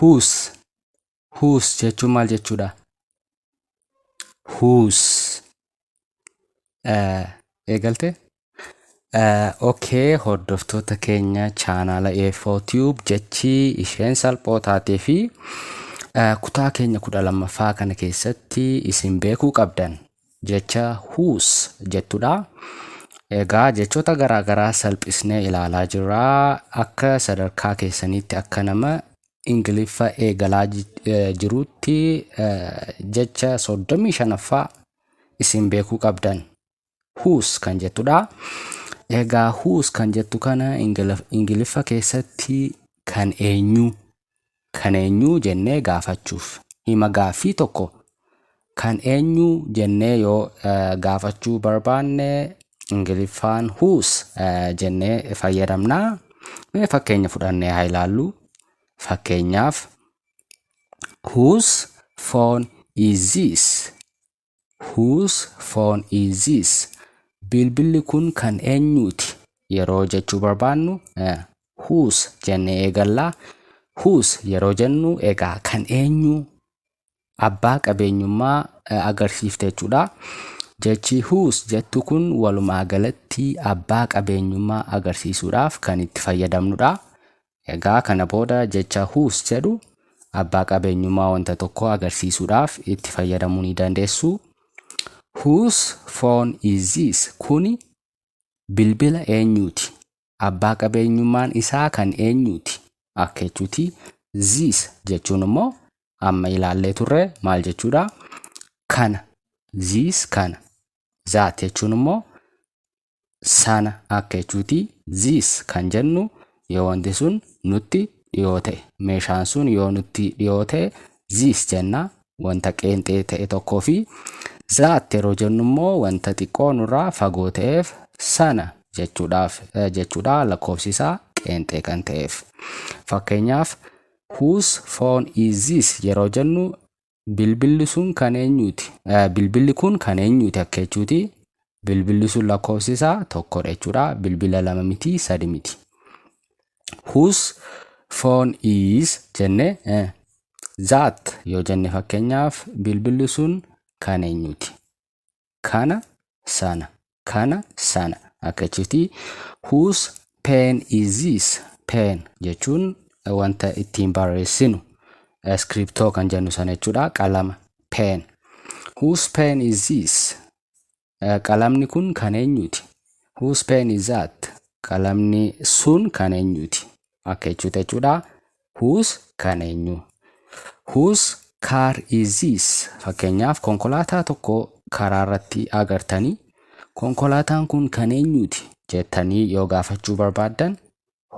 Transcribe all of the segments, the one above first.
Whose jechuun maal jechuudha? Whose. Eegalte? Okay, hordoftoota keenya chaanaala A4tube jechi isheen salphoo taatee fi kutaa keenya 12ffaa kana keessatti isin beekuu qabdan jecha whose jettudha. Egaa jechoota garaagaraa salphisnee ilaalaa jirra. Akka sadarkaa keessanitti akka nama ingiliffaa eegalaa jirutti jecha 35ffaa isin beekuu qabdan whose kan jettudha. Egaa whose kan jettu kana ingiliffa keessatti kan eenyu jennee gaafachuuf hima gaaffii tokko kan eenyu jennee yoo gaafachuu barbaanne ingiliffaan whose jennee fayyadamna. Mee fakkeenya fudhannee haa ilaallu. Fakkeenyaaf whose phone is this? Whose phone is this? Bilbilli kun kan eenyuuti yeroo jechuu barbaannu whose jennee eegalla. Whose yeroo jennu egaa kan eenyu abbaa qabeenyummaa agarsiifte jechuudha. Jechi whose jettu kun walumaa galatti abbaa qabeenyummaa agarsiisuudhaaf kan itti fayyadamnudha. Egaa kana booda jecha whose jedhu abbaa qabeenyummaa wanta tokko agarsiisuudhaaf itti fayyadamuu ni dandeessu. Whose phone is this? Kuni bilbila eenyuuti? Abbaa qabeenyummaan isaa kan eenyuuti? Akka jechuuti. This jechuun immoo amma ilaallee turre maal jechuudha? Kana. This kana. That jechuun immoo sana akka jechuuti. This kan jennu yoo wanti sun nutti dhiyoo ta'e, meeshaan sun yoo nutti dhiyoo ta'e this jenna wanta qeenxee ta'e tokkoo fi that yeroo jennu immoo wanta xiqqoo nurraa fagoo ta'eef sana jechuudha lakkoofsi isaa qeenxee kan ta'eef. Fakkeenyaaf whose phone is this yeroo jennu bilbilli sun kan eenyuuti? Bilbilli kun kan eenyuuti akka jechuuti. Bilbilli sun lakkoofsi isaa tokkodha jechuudha. Bilbila 2 miti 3 miti. Whose phone is jenne that yoo jenne fakkeenyaaf bilbilli sun kan eenyuuti? Kana sana akka jechuuti. Whose pen is this? Pen jechuun wanta ittiin barreessinu scriptoo kan jennu sana jechuudha. Qalama pen. Whose pen is this? Qalamni kun kan eenyuuti? Whose pen is that? Qalamni sun kan eenyuuti? Akka jechuudha. Whose kan eenyu. Whose car is this? Fakkeenyaaf konkolaataa tokko karaa irratti agartanii konkolaataan kun kan eenyuuti jettanii yoo gaafachuu barbaaddan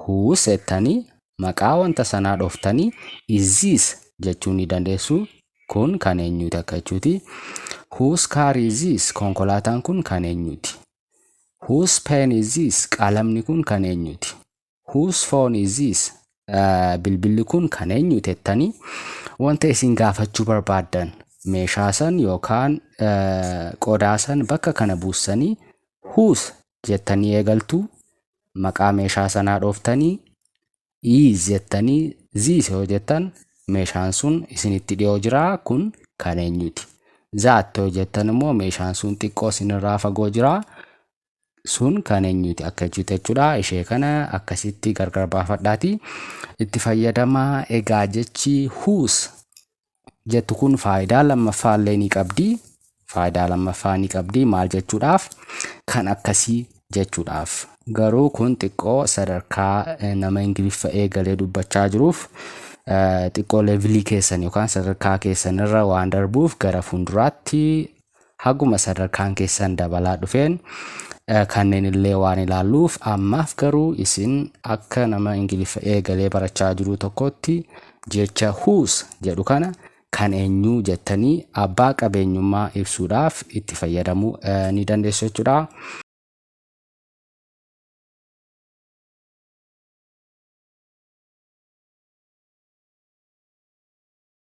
whose jettanii maqaa wanta sanaa dhooftanii is this jechuu ni dandeessu. Kun kan eenyuuti akka jechuuti. Whose car is this? Konkolaataan kun kan eenyuuti. Whose pen is this? Qalamni kun kan eenyuuti. Whose phone is this? Bilbilli kun kan eenyuuti jettanii wanta isin gaafachuu barbaaddan meeshaa san yookaan qodaa san bakka kana buussanii whose jettanii eegaltu. Maqaa meeshaa sanaa dhooftanii is jettanii this yoo jettan meeshaan sun isinitti dhiyoo jira kun kan eenyuuti. That yoo jettan immoo meeshaan sun xiqqoo isinirraa fagoo jira sun kan eenyuuti akka jechuudha. Ishee kana akkasitti gargar baafadhaati itti fayyadamaa. Egaa jechi whose jettu kun faayidaa lammaffaa illee ni qabdi. Faayidaa lammaffaa ni qabdi maal jechuudhaaf? Kan akkasii jechuudhaaf. Garuu kun xiqqoo sadarkaa nama ingiliffa eegalee dubbachaa jiruuf xiqqoo levelii keessan yookaan sadarkaa keessan irra waan darbuuf gara fuulduraatti haguma sadarkaan keessan dabalaa dhufeen kanneen illee waan ilaalluuf ammaaf garuu isin akka nama ingiliffa eegalee barachaa jiru tokkotti jecha whose jedhu kana kan eenyu jettanii abbaa qabeenyummaa ibsuudhaaf itti fayyadamuu ni dandeessu jechuudha.